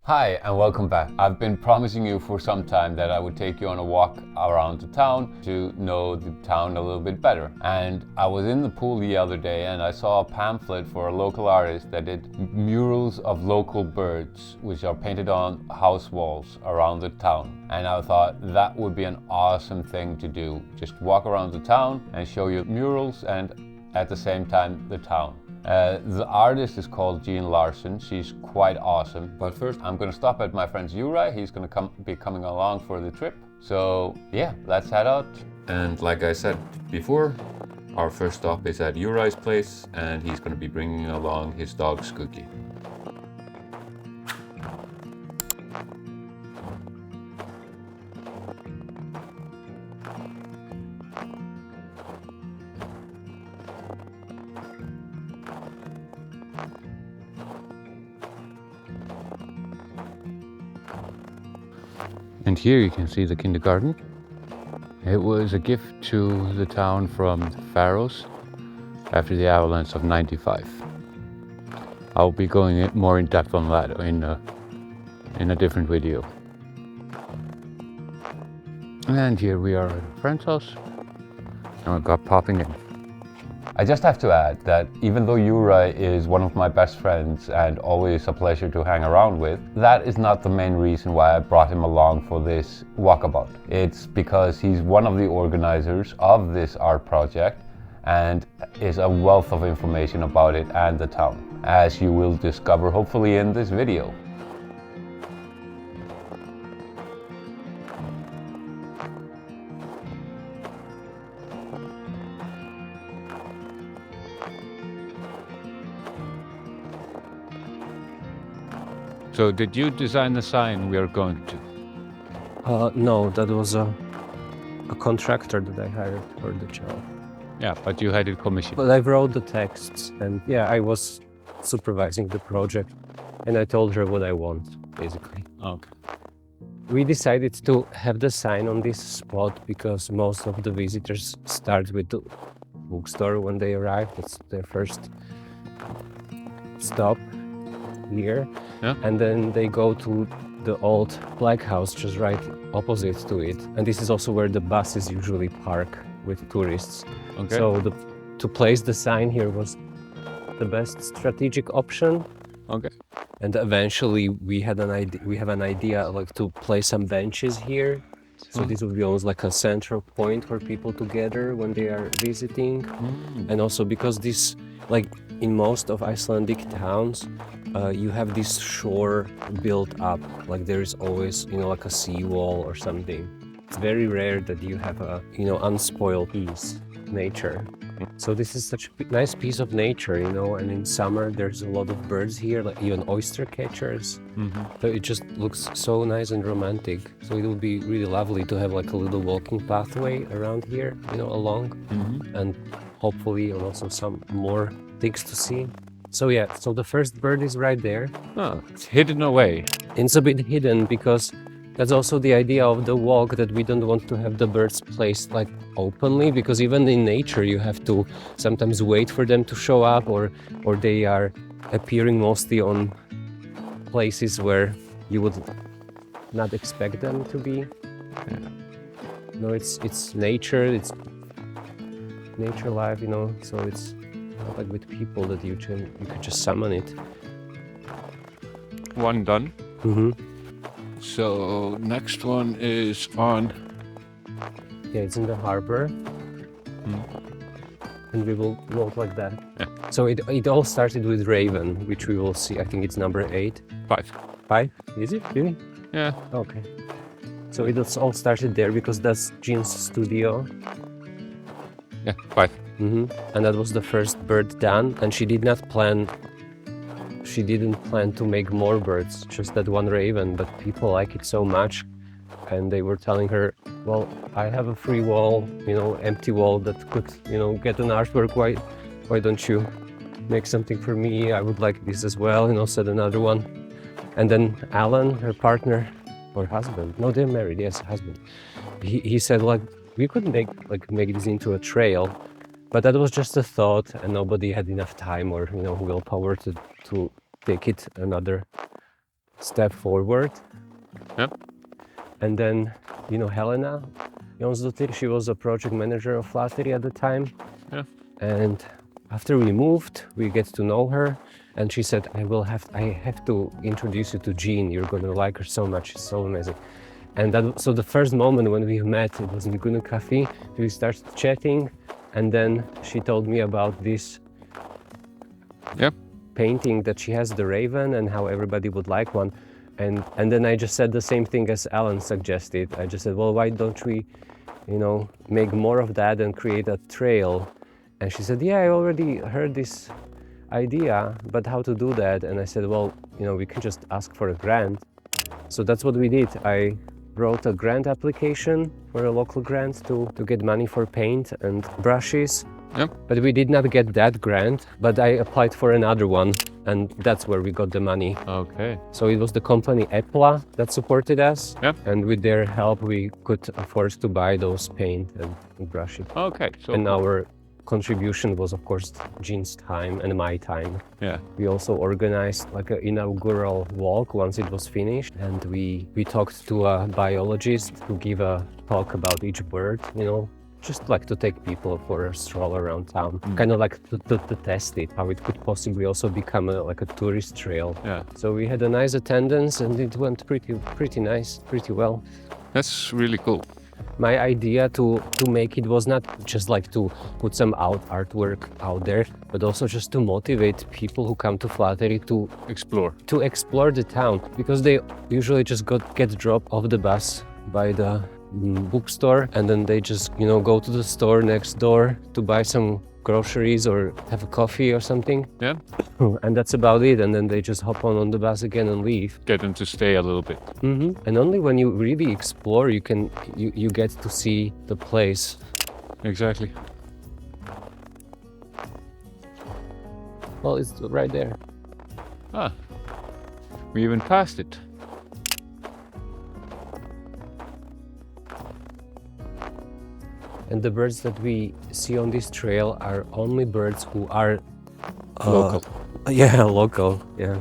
Hi and welcome back. I've been promising you for some time that I would take you on a walk around the town to know the town a little bit better. And I was in the pool the other day and I saw a pamphlet for a local artist that did murals of local birds which are painted on house walls around the town. And I thought that would be an awesome thing to do. Just walk around the town and show you murals and at the same time the town. The artist is called Jean Larson. She's quite awesome. But first, I'm going to stop at my friend's Juraj. He's going to be coming along for the trip. So yeah, let's head out. And like I said before, our first stop is at Juraj's place, and he's going to be bringing along his dog Skuggi. And here you can see the kindergarten. It was a gift to the town from the Faroes after the avalanche of '95. I'll be going more in depth on that in a different video. And here we are at a friend's house, and we got popping in. I just have to add that even though Juraj is one of my best friends and always a pleasure to hang around with, that is not the main reason why I brought him along for this walkabout. It's because he's one of the organizers of this art project and is a wealth of information about it and the town, as you will discover hopefully in this video. So did you design the sign we are going to? No, that was a contractor that I hired for the job. Yeah, but you had it commissioned. But I wrote the texts and yeah, I was supervising the project and I told her what I want, basically. Okay. We decided to have the sign on this spot because most of the visitors start with the bookstore when they arrive. That's their first stop here. Yeah. And then they go to the old black house just right opposite to it. And this is also where the buses usually park with tourists. Okay. So to place the sign here was the best strategic option. Okay. And eventually we have an idea like to place some benches here. So this would be almost like a central point for people to gather when they are visiting. And also because this, like in most of Icelandic towns, you have this shore built up, like there is always, like a seawall or something. It's very rare that you have a, unspoiled nature. So this is such a nice piece of nature, and in summer there's a lot of birds here, like even oyster catchers. So it just looks so nice and romantic. So it would be really lovely to have like a little walking pathway around here, along, and hopefully also some more things to see. So yeah, so the first bird is right there. Oh, it's hidden away. It's a bit hidden because that's also the idea of the walk, that we don't want to have the birds placed like openly, because even in nature you have to sometimes wait for them to show up, or they are appearing mostly on places where you would not expect them to be. Yeah. No, it's nature, it's nature life, so it's not like with people that you can just summon it. One done. So next one is on. Yeah, it's in the harbor. And we will walk like that. Yeah. So it all started with Raven, which we will see. I think it's number 8. 5. 5? Is it really? Yeah. Okay. So it all started there because that's Jean's studio. Yeah, 5. And that was the first bird done, and she didn't plan to make more birds, just that one raven, but people like it so much, and they were telling her, well, I have a free wall, empty wall that could, get an artwork, why don't you make something for me? I would like this as well, said another one. And then Alan, her partner, or husband, no, they're married, yes, husband, he said, like, we could make this into a trail. But that was just a thought, and nobody had enough time or willpower to take it another step forward. Yep. And then, Helena Jonsdottir, she was a project manager of Flateyri at the time. Yeah. And after we moved, we get to know her, and she said, I have to introduce you to Jean. You're gonna like her so much. She's so amazing. And so the first moment when we met, it was in the Gunu Cafe. We started chatting, and then she told me about this painting that she has, the Raven, and how everybody would like one. And then I just said the same thing as Alan suggested. I just said, well, why don't we, make more of that and create a trail? And she said, yeah, I already heard this idea, but how to do that? And I said, well, we can just ask for a grant. So that's what we did. I wrote a grant application for a local grant to get money for paint and brushes. Yep. But we did not get that grant, but I applied for another one, and that's where we got the money. Okay. So it was the company Epla that supported us. Yep. And with their help, we could afford to buy those paint and brushes. Okay. So And our contribution was, of course, Jean's time and my time. yeah. We also organized like an inaugural walk once it was finished, and we talked to a biologist to give a talk about each bird, just like to take people for a stroll around town, kind of like to test it, how it could possibly also become like a tourist trail. Yeah. So we had a nice attendance, and it went pretty nice, pretty well. That's really cool. My idea to make it was not just like to put some artwork out there, but also just to motivate people who come to Flateyri to explore the town, because they usually just get dropped off the bus by the bookstore, and then they just go to the store next door to buy some groceries or have a coffee or something. Yeah. And that's about it, and then they just hop on the bus again and leave. Get them to stay a little bit. And only when you really explore you get to see the place. Exactly. Well, it's right there. Ah. We even passed it. And the birds that we see on this trail are only birds who are Local. Yeah, local. Yeah,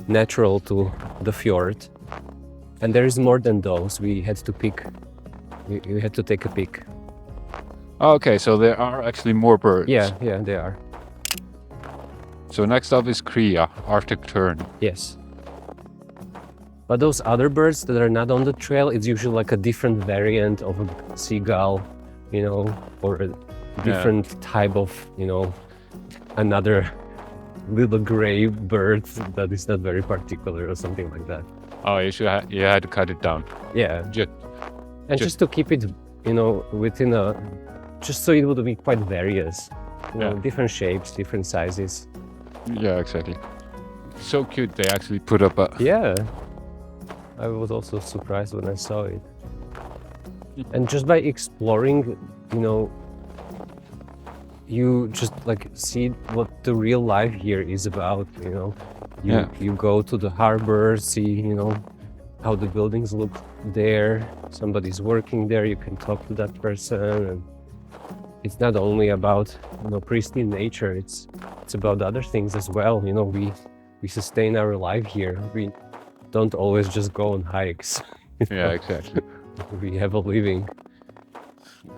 natural to the fjord. And there is more than those. We had to pick. We had to take a pick. Okay, so there are actually more birds. Yeah, they are. So next up is Kria, Arctic tern. Yes. But those other birds that are not on the trail, it's usually like a different variant of a seagull, or a different type of, another little gray bird that is not very particular or something like that. Oh, you had to cut it down. Yeah. Just to keep it, within just so it would be quite various. Different shapes, different sizes. Yeah, exactly. So cute, they actually put up a... Yeah. I was also surprised when I saw it. And just by exploring, you just like see what the real life here is about, You go to the harbor, see, how the buildings look there. Somebody's working there, you can talk to that person. And it's not only about, pristine nature, it's about other things as well. We sustain our life here. We don't always just go on hikes. Yeah, exactly. We have a living.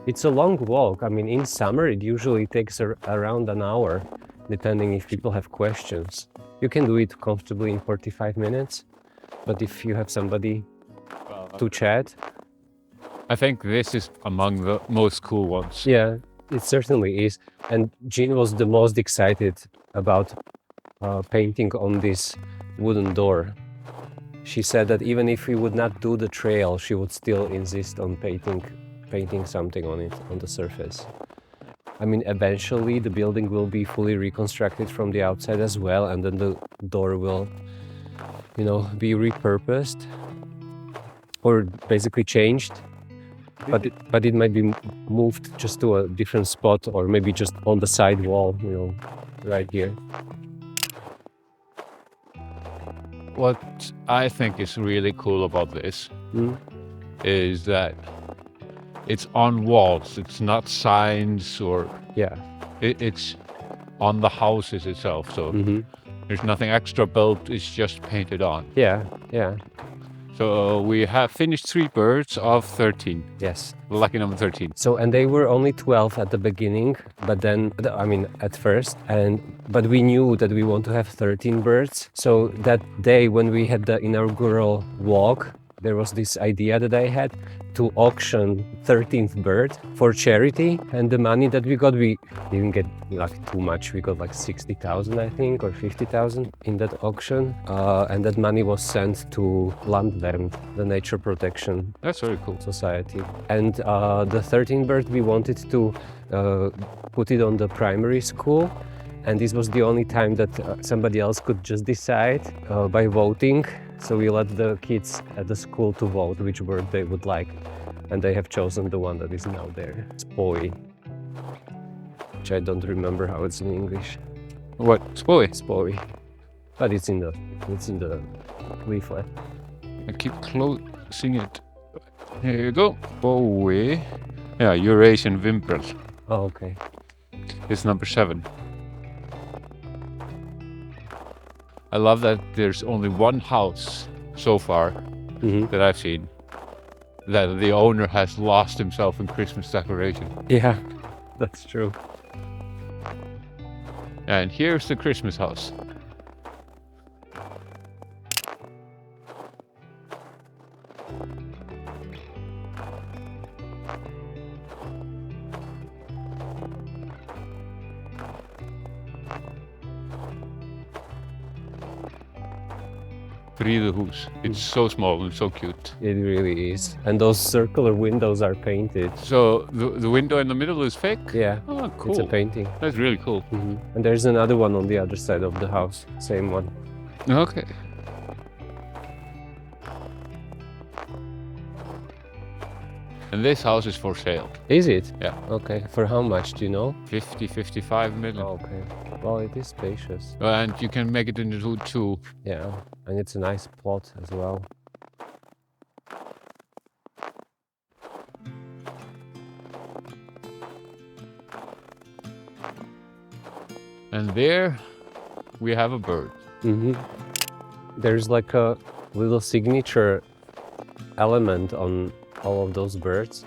It's a long walk. I mean, in summer, it usually takes around an hour, depending if people have questions. You can do it comfortably in 45 minutes, but if you have somebody to chat... I think this is among the most cool ones. Yeah, it certainly is. And Jean was the most excited about painting on this wooden door. She said that even if we would not do the trail, she would still insist on painting something on it, on the surface. I mean, eventually the building will be fully reconstructed from the outside as well, and then the door will, be repurposed or basically changed. But it might be moved just to a different spot, or maybe just on the side wall, right here. What I think is really cool about this is that it's on walls. It's not signs or... Yeah. It's on the houses itself. So There's nothing extra built, it's just painted on. Yeah, yeah, So we have finished 3 birds of 13. yes. Lucky number 13. So, and they were only 12 at the beginning, but then, I mean, at first, but we knew that we want to have 13 birds. So that day when we had the inaugural walk, there was this idea that I had to auction 13th bird for charity, and the money that we got, we didn't get like too much. We got like 60,000, I think, or 50,000 in that auction, and that money was sent to Landvern, the Nature Protection That's very cool. Society. And the 13th bird, we wanted to put it on the primary school, and this was the only time that somebody else could just decide by voting. So we let the kids at the school to vote which bird they would like, and they have chosen the one that is now there. It's Spoi, which I don't remember how it's in English. What? Spoi? Spoi, but it's in the leaflet. I keep closing it. Here you go. Spoi. Yeah, Eurasian Wimperl. Oh, okay. It's number 7. I love that there's only one house so far that I've seen that the owner has lost himself in Christmas decoration. Yeah, that's true. And here's the Christmas house. Friðuhús. It's so small and so cute. It really is. And those circular windows are painted. So the window in the middle is fake? Yeah, Oh, cool. it's a painting. That's really cool. And there's another one on the other side of the house, same one. Okay. And this house is for sale. Is it? Yeah. Okay. For how much, do you know? 55 million. Okay. Well, it is spacious. And you can make it into 2. Yeah, and it's a nice plot as well. And there we have a bird. There's like a little signature element on all of those birds,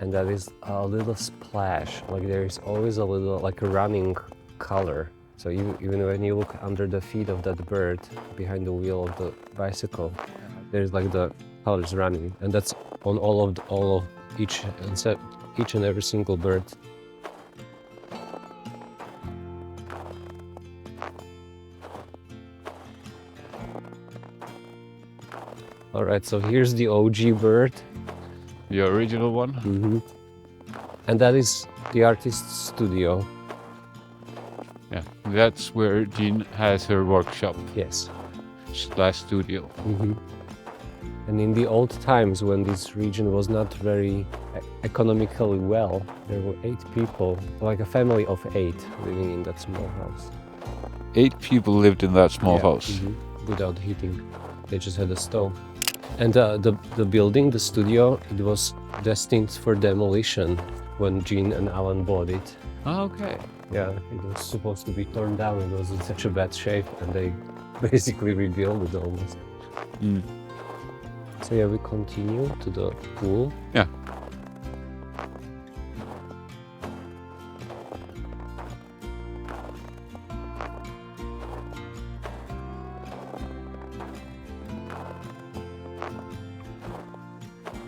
and that is a little splash. Like there is always a little, like a running color. So even when you look under the feet of that bird, behind the wheel of the bicycle, there's like the colors running, and that's on all of each and every single bird. All right, so here's the OG bird. The original one? And that is the artist's studio. Yeah, that's where Jean has her workshop Yes. / studio. And in the old times, when this region was not very economically well, there were 8 people, like a family of 8, living in that small house. 8 people lived in that small house. Without heating. They just had a stove. And the building, the studio, it was destined for demolition when Jean and Alan bought it. Oh, okay. Yeah, it was supposed to be torn down. It was in such a bad shape, and they basically rebuilt it almost. So yeah, we continue to the pool. Yeah.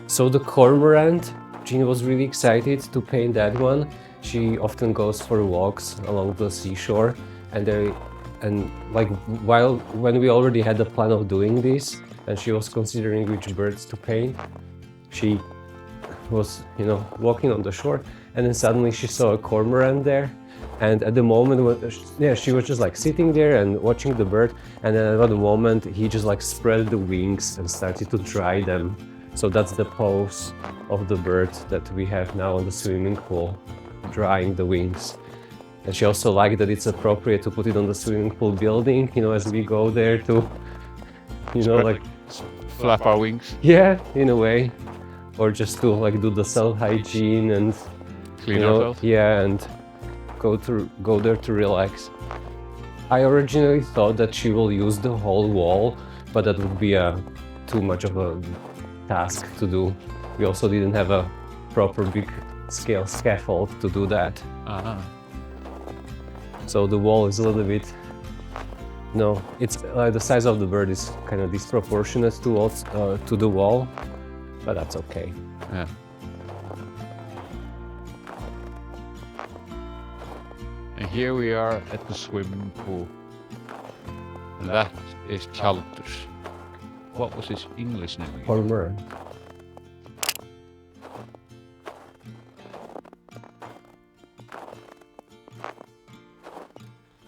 So the cormorant, Jean was really excited to paint that one. She often goes for walks along the seashore, and like when we already had the plan of doing this, and she was considering which birds to paint, she was, walking on the shore, and then suddenly she saw a cormorant there. And at the moment when, she was just like sitting there and watching the bird, and then at the moment he just like spread the wings and started to dry them. So that's the pose of the bird that we have now in the swimming pool, drying the wings. And she also liked that it's appropriate to put it on the swimming pool building, as we go there to, flap our wings. Yeah, in a way. Or just to like do the self-hygiene and clean ourselves. Yeah, and go there to relax. I originally thought that she will use the whole wall, but that would be too much of a task to do. We also didn't have a proper big scale scaffold to do that. So the wall is a little bit, no, it's the size of the bird is kind of disproportionate to the wall, but that's okay. Yeah. And here we are at the swimming pool. And that is Tjaldur. What was his English name again? Hnappurinn.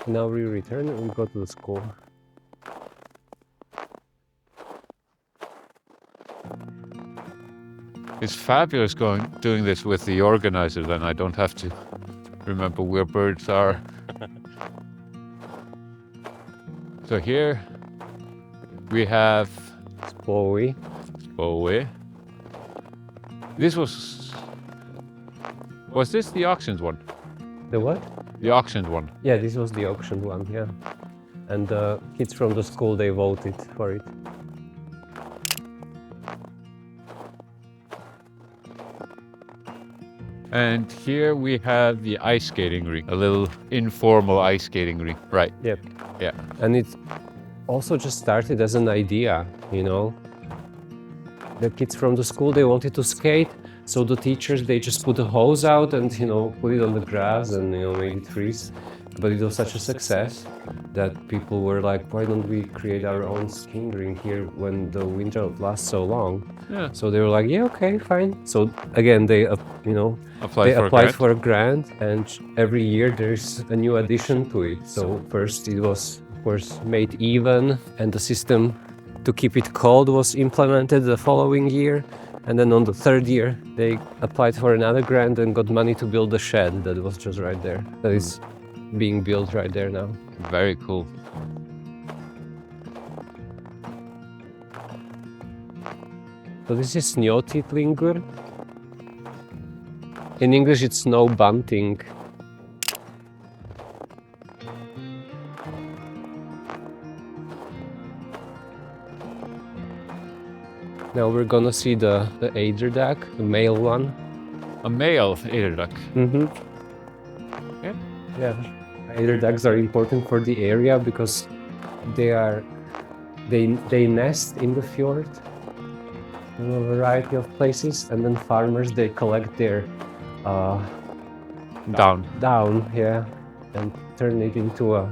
Now we return and we go to the school. It's fabulous doing this with the organizer, then I don't have to remember where birds are. So here we have Bowie. This was this the auctioned one? The what? The auctioned one. Yeah, this was the auction one, yeah. And the kids from the school, they voted for it. And here we have the ice skating rink, a little informal ice skating rink, right? Yep. Yeah. And it also just started as an idea, you know. The kids from the school, they wanted to skate, so the teachers, they just put a hose out and, you know, put it on the grass and, you know, made it freeze. But it was such a success that people were like, why don't we create our own skiing rink here when the winter lasts so long? Yeah. So they were like, yeah, okay, fine. So again, they, you know, Applied for a grant, and every year there's a new addition to it. So first it was, of course, made even, and the system to keep it cold was implemented the following year. And then on the third year, they applied for another grant and got money to build a shed that was just right there. That is being built right there now. Very cool. So this is snjótittlingur. In English, it's snow bunting. Now we're gonna see the eiderduck, the male one. A male eiderduck. Mm-hmm. Yeah. Yeah. Eiderducks are important for the area because they nest in the fjord in a variety of places, and then farmers, they collect their Down. yeah, and turn it into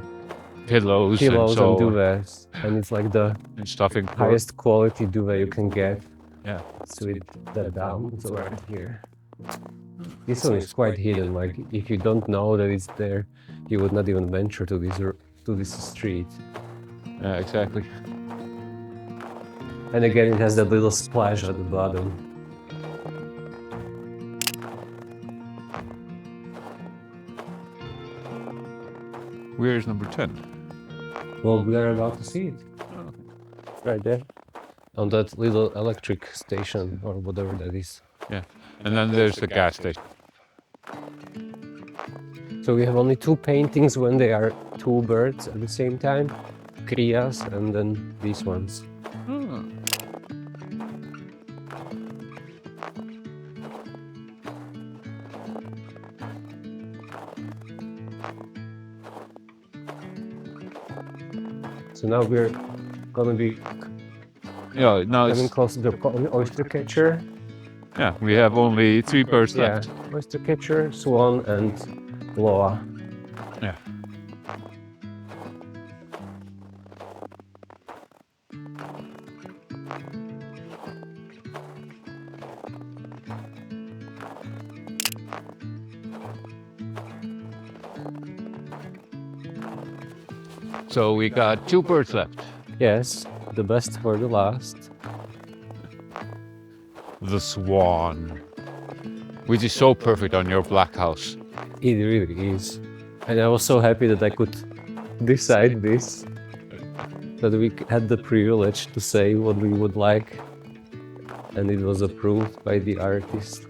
Pillows pillows and and so on. duvets, and it's like the And stuffing. highest quality duvet you can get. Yeah. So with the down, it's right here. This one is quite hidden. Like if you don't know that it's there, you would not even venture to this street. Yeah, exactly. And again, it has that little splash at the bottom. Where is number 10? Well, we are about to see it. Right there. On that little electric station or whatever that is. Yeah. And then there's the gas station. So we have only two paintings when they are two birds at the same time. Krias and then these ones. So now we're gonna be Yeah, now coming it's, close to the oyster catcher. yeah, we have only 3 birds Yeah, left. oyster catcher, swan, and loa. Yeah. So we got 2 birds left. Yes, the best for the last. The swan, which is so perfect on your black house. It really is. And I was so happy that I could decide this. That we had the privilege to say what we would like. And it was approved by the artist.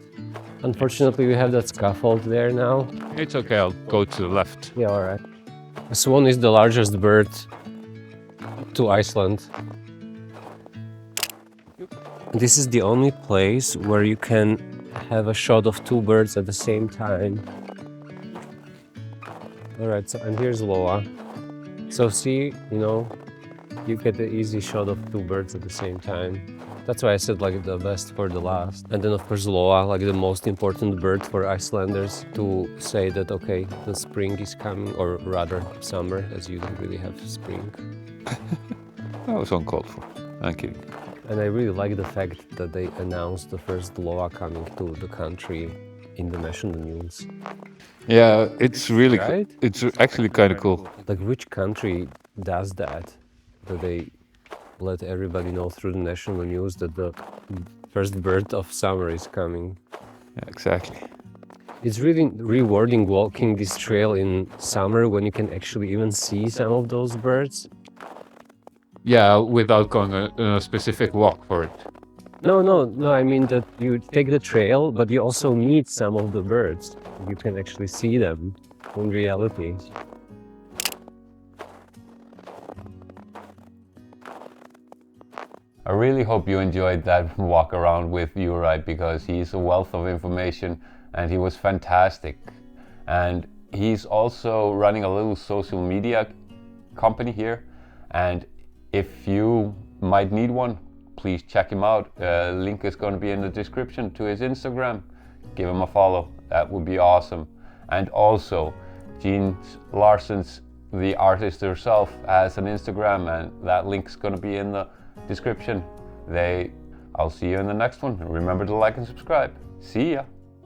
Unfortunately, we have that scaffold there now. It's okay, I'll go to the left. Yeah, alright. A swan is the largest bird to Iceland. This is the only place where you can have a shot of two birds at the same time. Alright, so and here's Loa. So see, you get the easy shot of two birds at the same time. That's why I said like the best for the last. And then of course Loa, like the most important bird for Icelanders to say that okay, the spring is coming, or rather summer, as you don't really have spring. That was uncalled for. I'm kidding. And I really like the fact that they announced the first Loa coming to the country in the national news. Yeah, it's really Right? it's actually kind of cool. Like which country does that? That they let everybody know through the national news that the first bird of summer is coming. Yeah, exactly. It's really rewarding walking this trail in summer when you can actually even see some of those birds. Yeah, without going on a specific walk for it. No, I mean that you take the trail, but you also meet some of the birds. You can actually see them in reality. I really hope you enjoyed that walk around with Juraj, because he's a wealth of information and he was fantastic. And he's also running a little social media company here, and if you might need one, please check him out. Link is going to be in the description to his Instagram. Give him a follow, that would be awesome. And also, Jean Larson's, the artist herself, has an Instagram, and that link's going to be in the description. I'll see you in the next one. Remember to like and subscribe. See ya.